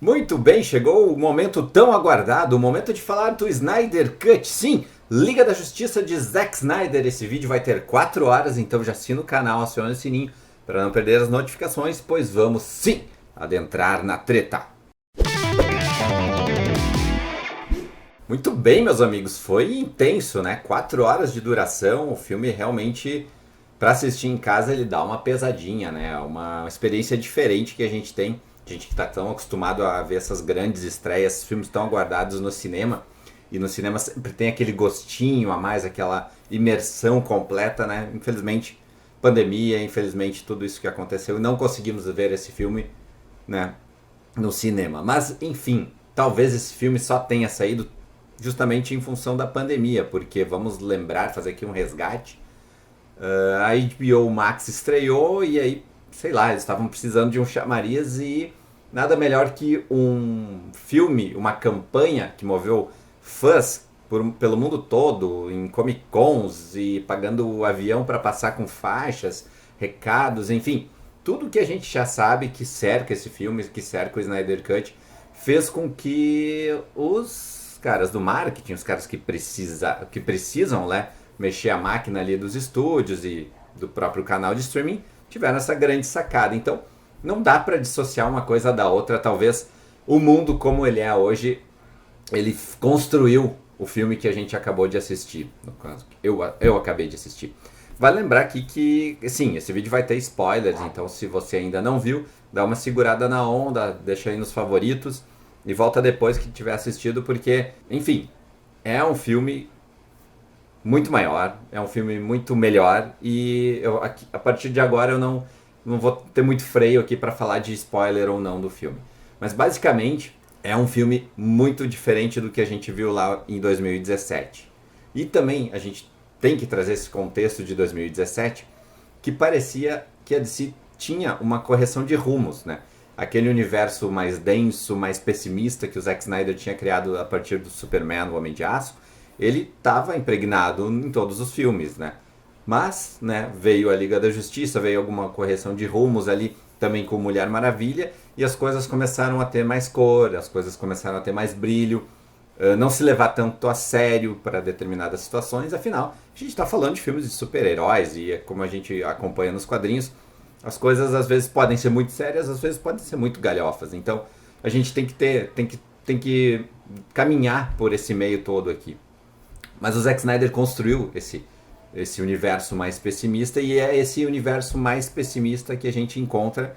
Muito bem, chegou o momento tão aguardado, o momento de falar do Snyder Cut. Sim, Liga da Justiça de Zack Snyder. Esse vídeo vai ter 4 horas, então já assina o canal, aciona o sininho para não perder as notificações, pois vamos sim adentrar na treta. Muito bem, meus amigos, foi intenso, né? 4 horas de duração, o filme realmente, para assistir em casa, ele dá uma pesadinha, né? Uma experiência diferente que a gente tem. A gente que está tão acostumado a ver essas grandes estreias, filmes tão aguardados no cinema. E no cinema sempre tem aquele gostinho a mais, aquela imersão completa, né? Infelizmente, pandemia, infelizmente tudo isso que aconteceu, e não conseguimos ver esse filme, né, no cinema. Mas, enfim, talvez esse filme só tenha saído justamente em função da pandemia, porque vamos lembrar, fazer aqui um resgate. A HBO Max estreou e aí, sei lá, eles estavam precisando de um chamariz e nada melhor que um filme, uma campanha que moveu fãs pelo mundo todo, em Comic Cons e pagando o avião para passar com faixas, recados, enfim. Tudo que a gente já sabe que cerca esse filme, que cerca o Snyder Cut, fez com que os caras do marketing, os caras que precisam, né, mexer a máquina ali dos estúdios e do próprio canal de streaming, tiveram essa grande sacada. Então, não dá para dissociar uma coisa da outra. Talvez o mundo como ele é hoje, ele construiu o filme que a gente acabou de assistir. No caso, eu acabei de assistir. Vale lembrar aqui que, sim, esse vídeo vai ter spoilers, então se você ainda não viu, dá uma segurada na onda, deixa aí nos favoritos e volta depois que tiver assistido, porque, enfim, é um filme muito maior, é um filme muito melhor e a partir de agora eu não vou ter muito freio aqui para falar de spoiler ou não do filme. Mas basicamente é um filme muito diferente do que a gente viu lá em 2017. E também a gente tem que trazer esse contexto de 2017, que parecia que a DC tinha uma correção de rumos, né? Aquele universo mais denso, mais pessimista que o Zack Snyder tinha criado a partir do Superman, o Homem de Aço, ele estava impregnado em todos os filmes, né? Mas, né, veio a Liga da Justiça, veio alguma correção de rumos ali, também com Mulher Maravilha, e as coisas começaram a ter mais cor, as coisas começaram a ter mais brilho, não se levar tanto a sério para determinadas situações. Afinal, a gente está falando de filmes de super-heróis e como a gente acompanha nos quadrinhos, as coisas às vezes podem ser muito sérias, às vezes podem ser muito galhofas. Então a gente tem que caminhar por esse meio todo aqui. Mas o Zack Snyder construiu esse universo mais pessimista e é esse universo mais pessimista que a gente encontra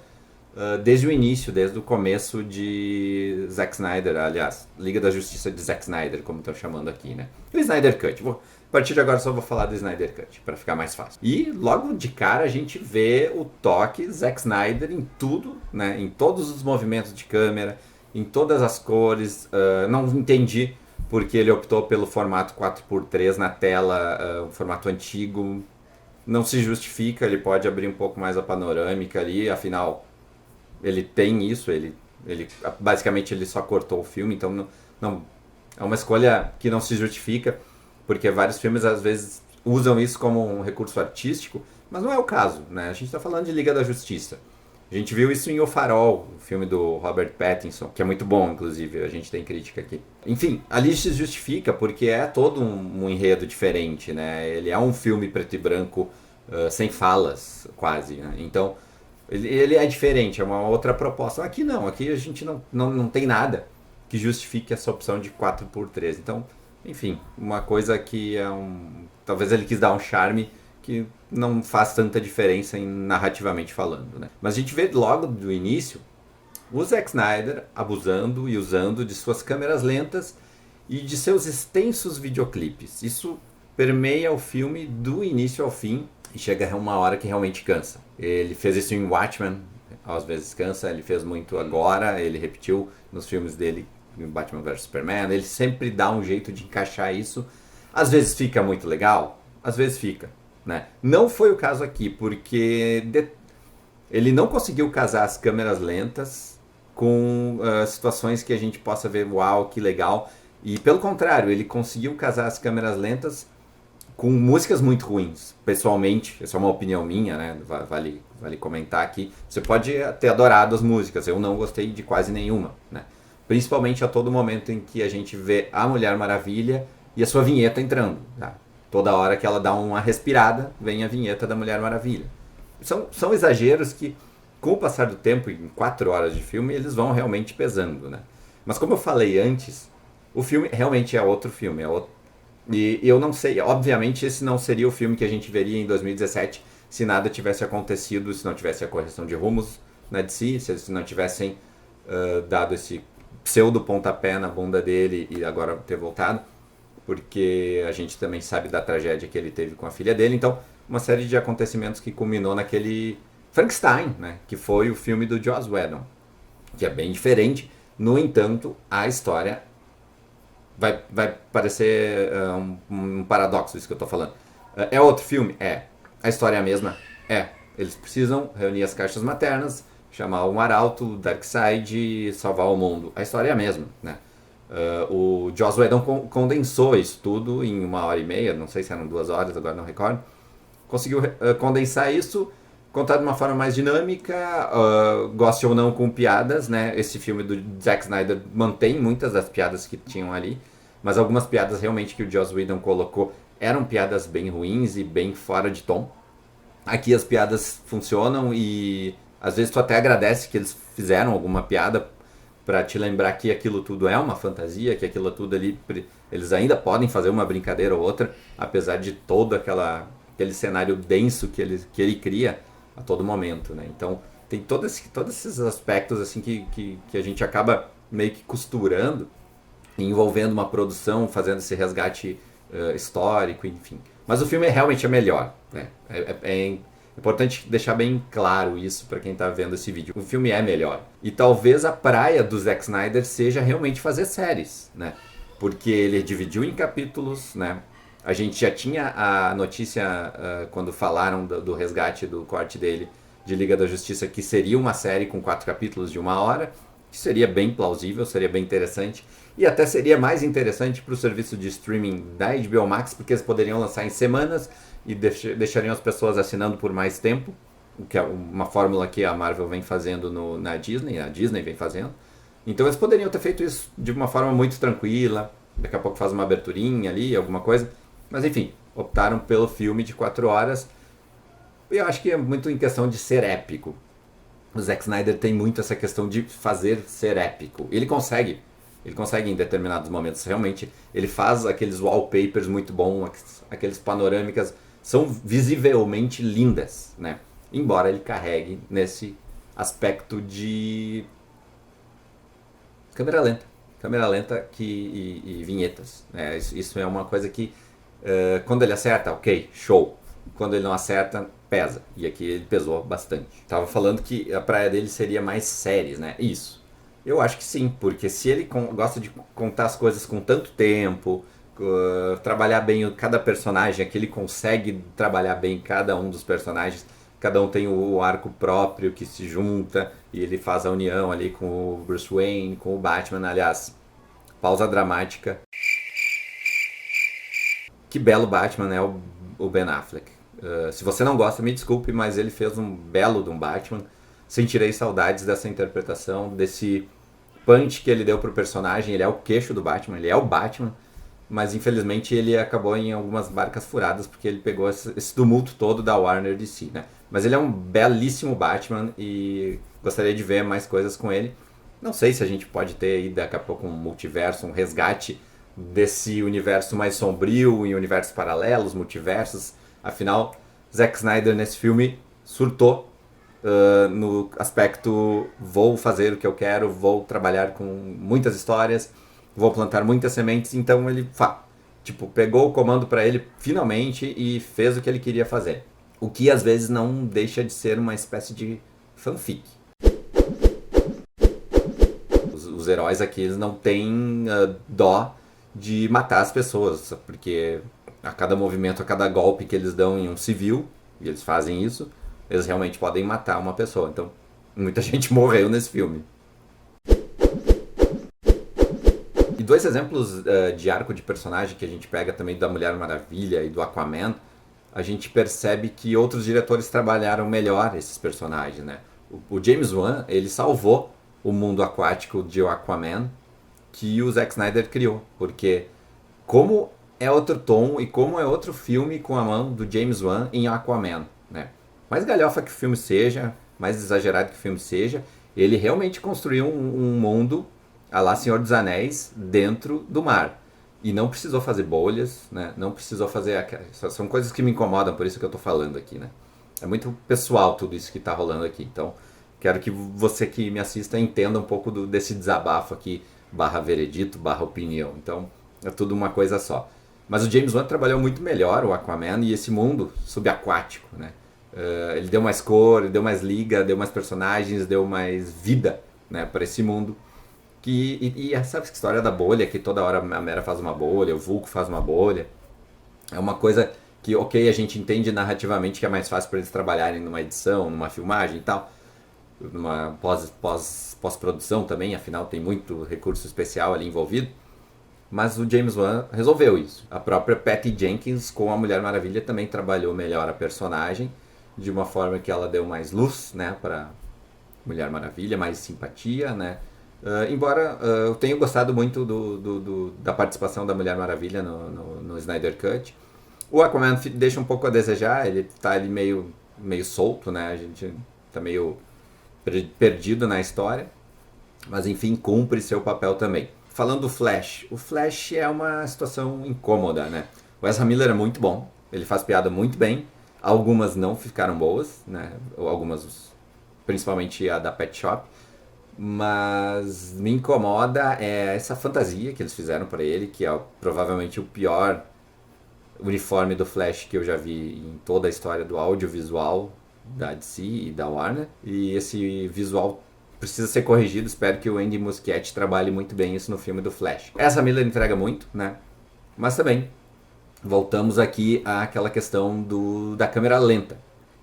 desde o início, desde o começo de Zack Snyder, aliás, Liga da Justiça de Zack Snyder, como estão chamando aqui, né? E o Snyder Cut. A partir de agora só vou falar do Snyder Cut, para ficar mais fácil. E logo de cara a gente vê o toque Zack Snyder em tudo, né? Em todos os movimentos de câmera, em todas as cores. Não entendi porque ele optou pelo formato 4x3 na tela, um formato antigo. Não se justifica, ele pode abrir um pouco mais a panorâmica ali, afinal ele tem isso, ele basicamente ele só cortou o filme, então não é uma escolha que não se justifica, porque vários filmes às vezes usam isso como um recurso artístico, mas não é o caso, né? A gente está falando de Liga da Justiça. A gente viu isso em O Farol, o filme do Robert Pattinson, que é muito bom, inclusive, a gente tem crítica aqui. Enfim, ali se justifica porque é todo um enredo diferente, né? Ele é um filme preto e branco, sem falas, quase, né? Então, ele é diferente, é uma outra proposta. Aqui não, aqui a gente não tem nada que justifique essa opção de 4x3. Então, enfim, uma coisa que é um... Talvez ele quis dar um charme que não faz tanta diferença narrativamente falando, né? Mas a gente vê logo do início o Zack Snyder abusando e usando de suas câmeras lentas e de seus extensos videoclipes. Isso permeia o filme do início ao fim e chega a uma hora que realmente cansa. Ele fez isso em Watchmen, às vezes cansa, ele fez muito agora, ele repetiu nos filmes dele, em Batman vs Superman, ele sempre dá um jeito de encaixar isso. Às vezes fica muito legal, às vezes fica, né? Não foi o caso aqui, porque ele não conseguiu casar as câmeras lentas com situações que a gente possa ver, uau, que legal. E pelo contrário, ele conseguiu casar as câmeras lentas com músicas muito ruins. Pessoalmente, essa é uma opinião minha, né? Vale comentar aqui. Você pode ter adorado as músicas, eu não gostei de quase nenhuma, né? Principalmente a todo momento em que a gente vê a Mulher Maravilha e a sua vinheta entrando, tá? Toda hora que ela dá uma respirada, vem a vinheta da Mulher Maravilha. São exageros que, com o passar do tempo, em 4 horas de filme, eles vão realmente pesando, né? Mas como eu falei antes, o filme realmente é outro filme, e eu não sei, obviamente esse não seria o filme que a gente veria em 2017 se nada tivesse acontecido, se não tivesse a correção de rumos na DC, se não tivessem dado esse pseudo pontapé na bunda dele e agora ter voltado, porque a gente também sabe da tragédia que ele teve com a filha dele. Então, uma série de acontecimentos que culminou naquele Frankenstein, né, que foi o filme do Joss Whedon, que é bem diferente. No entanto, a história vai parecer um paradoxo isso que eu estou falando. É outro filme? É. A história é a mesma? É. Eles precisam reunir as caixas maternas, chamar um arauto, o Darkseid e salvar o mundo. A história é a mesma, né? O Joss Whedon condensou isso tudo em 1h30, não sei se eram 2 horas, agora não recordo. Conseguiu condensar isso, contar de uma forma mais dinâmica, goste ou não com piadas, né? Esse filme do Zack Snyder mantém muitas das piadas que tinham ali, mas algumas piadas realmente que o Joss Whedon colocou eram piadas bem ruins e bem fora de tom. Aqui as piadas funcionam e às vezes tu até agradece que eles fizeram alguma piada para te lembrar que aquilo tudo é uma fantasia, que aquilo tudo ali, eles ainda podem fazer uma brincadeira ou outra, apesar de todo aquele cenário denso que ele cria a todo momento, né? Então tem todos esses aspectos assim que a gente acaba meio que costurando, envolvendo uma produção, fazendo esse resgate histórico, enfim. Mas o filme realmente é melhor, né? É importante deixar bem claro isso para quem está vendo esse vídeo. O filme é melhor. E talvez a praia do Zack Snyder seja realmente fazer séries, né? Porque ele dividiu em capítulos, né? A gente já tinha a notícia quando falaram do resgate do corte dele de Liga da Justiça, que seria uma série com 4 capítulos de 1 hora, que seria bem plausível, seria bem interessante. E até seria mais interessante para o serviço de streaming da HBO Max, porque eles poderiam lançar em semanas e deixariam as pessoas assinando por mais tempo, o que é uma fórmula que a Marvel vem fazendo na Disney, a Disney vem fazendo. Então eles poderiam ter feito isso de uma forma muito tranquila, daqui a pouco faz uma aberturinha ali, alguma coisa. Mas enfim, optaram pelo filme de 4 horas. E eu acho que é muito em questão de ser épico. O Zack Snyder tem muito essa questão de fazer ser épico. Ele consegue em determinados momentos. Realmente, ele faz aqueles wallpapers muito bons, aqueles panorâmicas são visivelmente lindas, né? Embora ele carregue nesse aspecto de câmera lenta e vinhetas, né? Isso é uma coisa que quando ele acerta, ok, show. Quando ele não acerta, pesa. E aqui ele pesou bastante. Tava falando que a praia dele seria mais séries, né? Isso. Eu acho que sim, porque se ele gosta de contar as coisas com tanto tempo, trabalhar bem cada personagem, aqui ele consegue trabalhar bem cada um dos personagens, cada um tem o arco próprio que se junta e ele faz a união ali com o Bruce Wayne, com o Batman. Aliás, pausa dramática. Que belo Batman é o Ben Affleck. Se você não gosta, me desculpe, mas ele fez um belo de um Batman. Sentirei saudades dessa interpretação, desse punch que ele deu pro personagem. Ele é o queixo do Batman, ele é o Batman, mas infelizmente ele acabou em algumas barcas furadas porque ele pegou esse tumulto todo da Warner DC, né? Mas ele é um belíssimo Batman e gostaria de ver mais coisas com ele. Não sei se a gente pode ter aí daqui a pouco um multiverso, um resgate desse universo mais sombrio, em universos paralelos, multiversos. Afinal, Zack Snyder nesse filme surtou no aspecto vou fazer o que eu quero, vou trabalhar com muitas histórias, vou plantar muitas sementes. Então ele pegou o comando para ele finalmente e fez o que ele queria fazer. O que às vezes não deixa de ser uma espécie de fanfic. Os heróis aqui eles não têm dó de matar as pessoas, porque a cada movimento, a cada golpe que eles dão em um civil, e eles fazem isso, eles realmente podem matar uma pessoa. Então, muita gente morreu nesse filme. E dois exemplos de arco de personagem que a gente pega também da Mulher Maravilha e do Aquaman, a gente percebe que outros diretores trabalharam melhor esses personagens, né? O James Wan, ele salvou o mundo aquático de Aquaman que o Zack Snyder criou, porque como é outro tom e como é outro filme com a mão do James Wan em Aquaman, né? Mais galhofa que o filme seja, mais exagerado que o filme seja, ele realmente construiu um mundo à la Senhor dos Anéis dentro do mar. E não precisou fazer bolhas, né? Não precisou fazer... São coisas que me incomodam, por isso que eu tô falando aqui, né? É muito pessoal tudo isso que tá rolando aqui. Então, quero que você que me assista entenda um pouco desse desabafo aqui, barra veredito, barra opinião. Então, é tudo uma coisa só. Mas o James Wan trabalhou muito melhor o Aquaman e esse mundo subaquático, né? Ele deu mais cor, deu mais liga, deu mais personagens, deu mais vida, né, para esse mundo. Sabe essa história da bolha, que toda hora a Mera faz uma bolha, o Vulco faz uma bolha. É uma coisa que, ok, a gente entende narrativamente que é mais fácil para eles trabalharem numa edição, numa filmagem e tal, numa pós-produção também, afinal tem muito recurso especial ali envolvido. Mas o James Wan resolveu isso. A própria Patty Jenkins com a Mulher Maravilha também trabalhou melhor a personagem, de uma forma que ela deu mais luz, né, para Mulher Maravilha, mais simpatia, né. Embora eu tenha gostado muito da participação da Mulher Maravilha no Snyder Cut. O Aquaman deixa um pouco a desejar, ele tá ali meio solto, né, a gente tá meio perdido na história, mas enfim, cumpre seu papel também. Falando do Flash, o Flash é uma situação incômoda, né? O Ezra Miller é muito bom, ele faz piada muito bem, algumas não ficaram boas, né? Algumas, principalmente a da Pet Shop, mas me incomoda essa fantasia que eles fizeram para ele, que é provavelmente o pior uniforme do Flash que eu já vi em toda a história do audiovisual da DC e da Warner, e esse visual precisa ser corrigido. Espero que o Andy Muschietti trabalhe muito bem isso no filme do Flash. Ezra Miller entrega muito, né? Mas também voltamos aqui àquela questão da câmera lenta.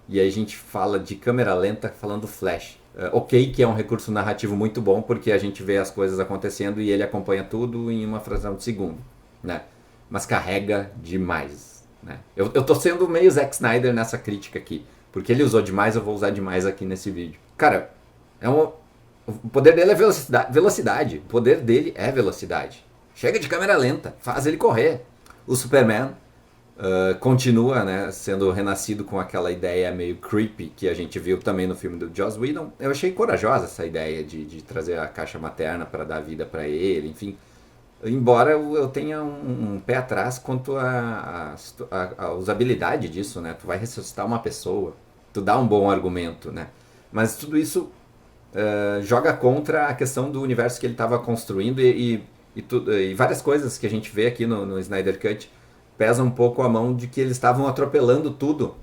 E aí a gente fala de câmera lenta falando do Flash. Ok que é um recurso narrativo muito bom, porque a gente vê as coisas acontecendo e ele acompanha tudo em uma fração de segundo, né? Mas carrega demais, né? Eu tô sendo meio Zack Snyder nessa crítica aqui, porque ele usou demais, eu vou usar demais aqui nesse vídeo. Cara, o poder dele é velocidade. O poder dele é velocidade. Chega de câmera lenta, faz ele correr. O Superman continua, né, sendo renascido com aquela ideia meio creepy que a gente viu também no filme do Joss Whedon. Eu achei corajosa essa ideia de trazer a caixa materna para dar vida para ele, enfim. Embora eu tenha um pé atrás quanto a usabilidade disso, né? Tu vai ressuscitar uma pessoa, tu dá um bom argumento, né? Mas tudo isso joga contra a questão do universo que ele estava construindo e várias coisas que a gente vê aqui no Snyder Cut pesam um pouco a mão de que eles estavam atropelando tudo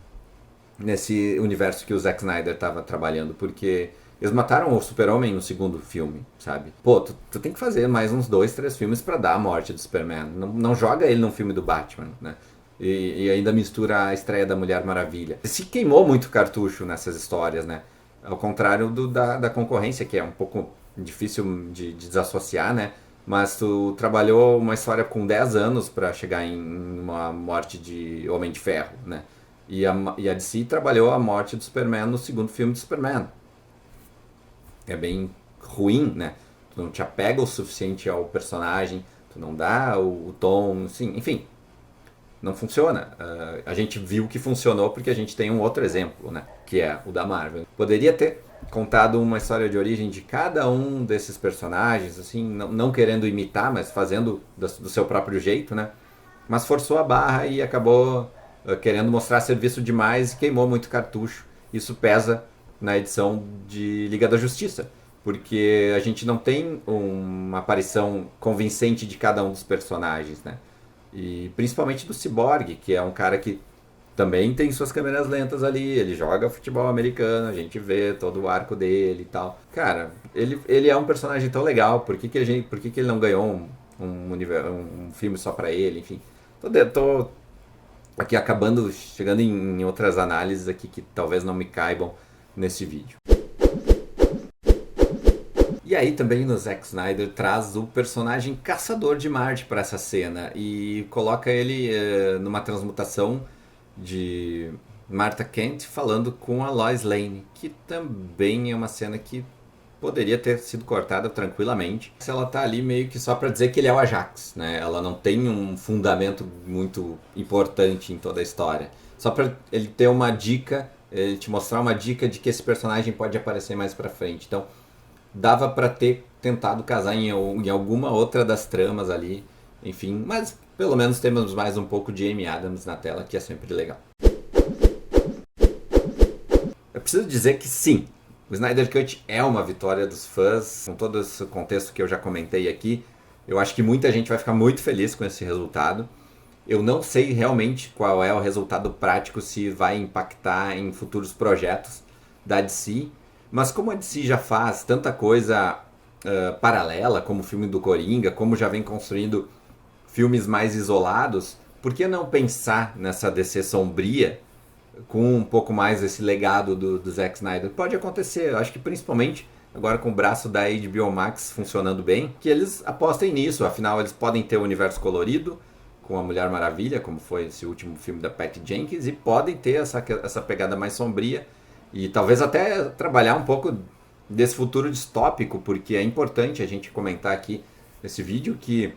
nesse universo que o Zack Snyder estava trabalhando, porque eles mataram o Super-Homem no segundo filme, sabe? Pô, tu tem que fazer mais uns 2, 3 filmes para dar a morte do Superman. Não joga ele num filme do Batman, né? E ainda mistura a estreia da Mulher Maravilha. Se queimou muito cartucho nessas histórias, né? Ao contrário da concorrência, que é um pouco difícil de desassociar, né? Mas tu trabalhou uma história com 10 anos para chegar em uma morte de Homem de Ferro, né? E a DC trabalhou a morte do Superman no segundo filme do Superman. É bem ruim, né? Tu não te apega o suficiente ao personagem, tu não dá o tom, assim, enfim. Não funciona. A gente viu que funcionou porque a gente tem um outro exemplo, né? Que é o da Marvel. Poderia ter contado uma história de origem de cada um desses personagens, assim, não querendo imitar, mas fazendo do seu próprio jeito, né? Mas forçou a barra e acabou querendo mostrar serviço demais e queimou muito cartucho. Isso pesa na edição de Liga da Justiça, porque a gente não tem uma aparição convincente de cada um dos personagens, né? E principalmente do Cyborg, que é um cara que também tem suas câmeras lentas ali, ele joga futebol americano, a gente vê todo o arco dele e tal. Cara, ele é um personagem tão legal, por que ele não ganhou um filme só pra ele, enfim. Tô aqui chegando em outras análises aqui que talvez não me caibam nesse vídeo. E E aí também no Zack Snyder traz o personagem Caçador de Marte para essa cena e coloca ele numa transmutação de Martha Kent falando com a Lois Lane, que também é uma cena que poderia ter sido cortada tranquilamente. Se ela tá ali meio que só para dizer que ele é o Ajax, né? Ela não tem um fundamento muito importante em toda a história. Só para ele ter uma dica, ele te mostrar uma dica de que esse personagem pode aparecer mais para frente. Então, dava para ter tentado casar em alguma outra das tramas ali, enfim, mas pelo menos temos mais um pouco de Amy Adams na tela, que é sempre legal. Eu preciso dizer que sim, o Snyder Cut é uma vitória dos fãs, com todo esse contexto que eu já comentei aqui. Eu acho que muita gente vai ficar muito feliz com esse resultado. Eu não sei realmente qual é o resultado prático, se vai impactar em futuros projetos da DC, mas como a DC já faz tanta coisa paralela, como o filme do Coringa, como já vem construindo filmes mais isolados, por que não pensar nessa DC sombria com um pouco mais esse legado do Zack Snyder? Pode acontecer, eu acho que principalmente agora com o braço da HBO Max funcionando bem, que eles apostem nisso, afinal eles podem ter o universo colorido, com a Mulher Maravilha, como foi esse último filme da Patty Jenkins, e podem ter essa pegada mais sombria, e talvez até trabalhar um pouco desse futuro distópico, porque é importante a gente comentar aqui nesse vídeo que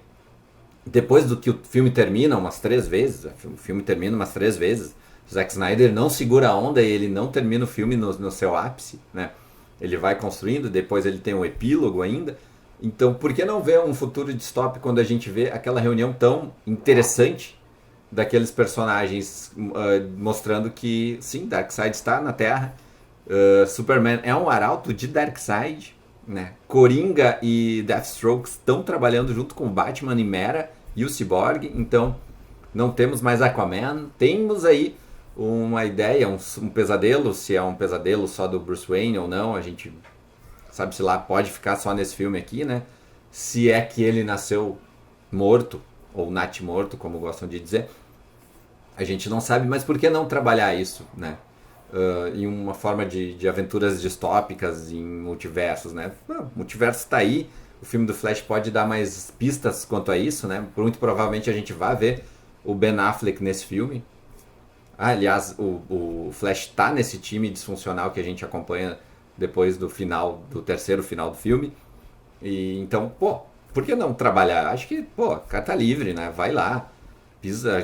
depois do que o filme termina umas 3 vezes, o filme termina umas 3 vezes, o Zack Snyder não segura a onda e ele não termina o filme no seu ápice, né? Ele vai construindo, depois ele tem um epílogo ainda. Então, por que não ver um futuro distópico quando a gente vê aquela reunião tão interessante daqueles personagens mostrando que, sim, Darkseid está na Terra, Superman é um arauto de Darkseid, né? Coringa e Deathstroke estão trabalhando junto com Batman e Mera e o Cyborg, então não temos mais Aquaman, temos aí uma ideia, um pesadelo, se é um pesadelo só do Bruce Wayne ou não, a gente sabe-se lá, pode ficar só nesse filme aqui, né? Se é que ele nasceu morto, ou nat morto, como gostam de dizer, a gente não sabe, mas por que não trabalhar isso, né? Em uma forma de aventuras distópicas em multiversos, né? O multiverso está aí, o filme do Flash pode dar mais pistas quanto a isso, né? Muito provavelmente a gente vai ver o Ben Affleck nesse filme. Aliás, o Flash está nesse time disfuncional que a gente acompanha depois do final, do terceiro final do filme. E então, por que não trabalhar? Acho que, cara tá livre, né? Vai lá.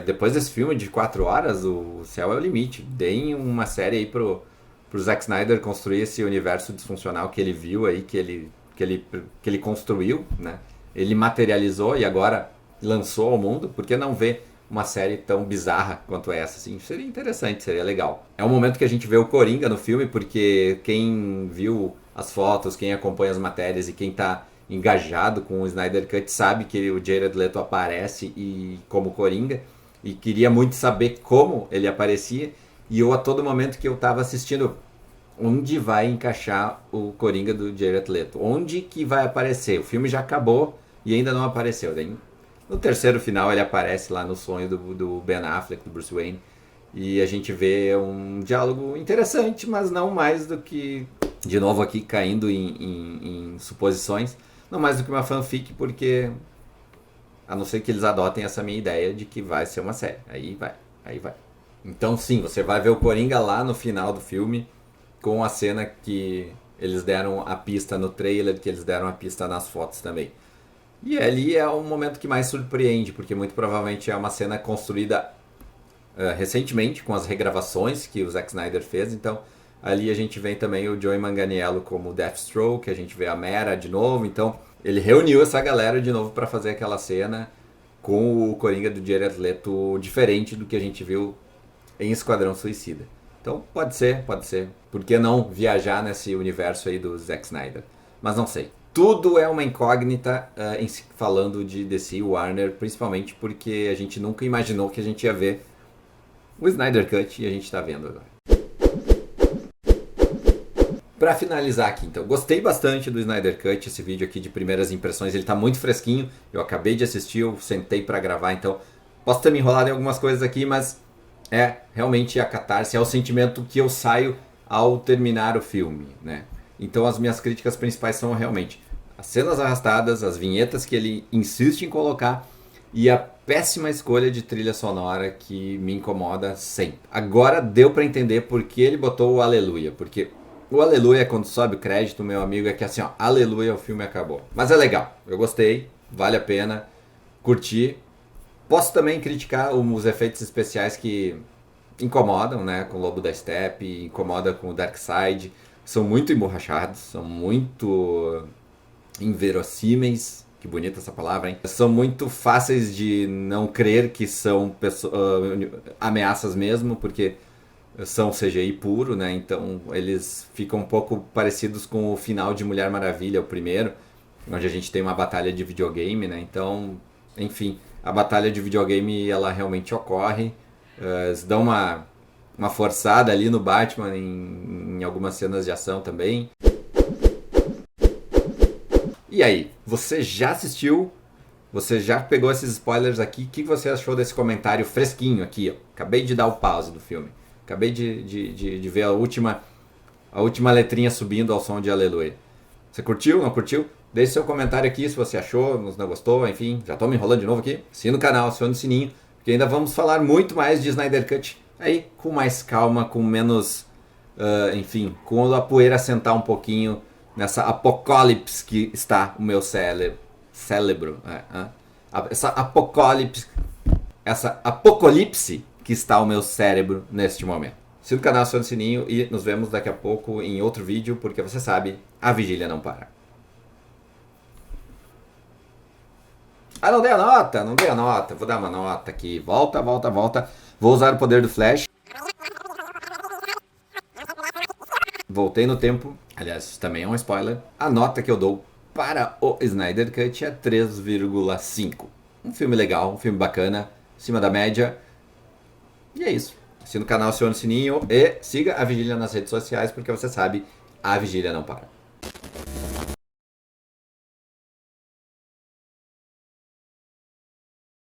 Depois desse filme de 4 horas, o céu é o limite. Deem uma série aí pro Zack Snyder construir esse universo disfuncional que ele viu aí, que ele construiu, né? Ele materializou e agora lançou ao mundo. Por que não ver uma série tão bizarra quanto essa? Assim, seria interessante, seria legal. É o momento que a gente vê o Coringa no filme, porque quem viu as fotos, quem acompanha as matérias e quem tá engajado com o Snyder Cut sabe que o Jared Leto aparece como Coringa, e queria muito saber como ele aparecia, e eu a todo momento que eu tava assistindo, onde vai encaixar o Coringa do Jared Leto? Onde que vai aparecer? O filme já acabou e ainda não apareceu. Daí, no terceiro final ele aparece lá no sonho do Ben Affleck, do Bruce Wayne, e a gente vê um diálogo interessante, mas não mais do que, de novo aqui caindo em suposições, não mais do que uma fanfic, porque a não ser que eles adotem essa minha ideia de que vai ser uma série, aí vai. Então sim, você vai ver o Coringa lá no final do filme, com a cena que eles deram a pista no trailer, que eles deram a pista nas fotos também. E ali é o momento que mais surpreende, porque muito provavelmente é uma cena construída recentemente, com as regravações que o Zack Snyder fez. Então ali a gente vê também o Joey Manganiello como Deathstroke, a gente vê a Mera de novo. Então ele reuniu essa galera de novo para fazer aquela cena com o Coringa do Jared Leto diferente do que a gente viu em Esquadrão Suicida. Então pode ser. Por que não viajar nesse universo aí do Zack Snyder? Mas não sei. Tudo é uma incógnita falando de DC e Warner, principalmente porque a gente nunca imaginou que a gente ia ver o Snyder Cut e a gente está vendo agora. Para finalizar aqui, então, gostei bastante do Snyder Cut, esse vídeo aqui de primeiras impressões, ele está muito fresquinho, eu acabei de assistir, eu sentei para gravar, então posso ter me enrolado em algumas coisas aqui, mas é realmente a catarse, é o sentimento que eu saio ao terminar o filme, né? Então as minhas críticas principais são realmente as cenas arrastadas, as vinhetas que ele insiste em colocar e a péssima escolha de trilha sonora que me incomoda sempre. Agora deu pra entender por que ele botou o Aleluia, porque o Aleluia, quando sobe o crédito, meu amigo, é que assim, ó, Aleluia, o filme acabou. Mas é legal, eu gostei, vale a pena, curti. Posso também criticar os efeitos especiais que incomodam, né, com o Lobo da Steppe, incomoda com o Darkseid, são muito emborrachados, são muito inverossímeis, que bonita essa palavra, hein? São muito fáceis de não crer que são ameaças mesmo, porque são CGI puro, né? Então eles ficam um pouco parecidos com o final de Mulher Maravilha, o primeiro, onde a gente tem uma batalha de videogame, né? Então, enfim, a batalha de videogame ela realmente ocorre. Eles dão uma forçada ali no Batman em algumas cenas de ação também. E aí, você já assistiu? Você já pegou esses spoilers aqui? O que você achou desse comentário fresquinho aqui? Ó? Acabei de dar o pause do filme. Acabei de ver a última letrinha subindo ao som de Aleluia. Você curtiu? Não curtiu? Deixe seu comentário aqui se você achou, não gostou, enfim. Já estou me enrolando de novo aqui. Assina o canal, aciona o sininho, porque ainda vamos falar muito mais de Snyder Cut. Aí, com mais calma, com menos... enfim, com a poeira sentar um pouquinho nessa apocalipse que está o meu cérebro. Essa apocalipse que está o meu cérebro neste momento. Assina o canal, aciona o sininho e nos vemos daqui a pouco em outro vídeo, porque você sabe, a vigília não para. Ah, não dei a nota, não dei a nota. Vou dar uma nota aqui. Volta. Vou usar o poder do Flash. Voltei no tempo. Aliás, isso também é um spoiler. A nota que eu dou para o Snyder Cut é 3,5. Um filme legal, um filme bacana, acima da média. E é isso. Assina o canal, aciona o sininho e siga a Vigília nas redes sociais, porque você sabe, a vigília não para.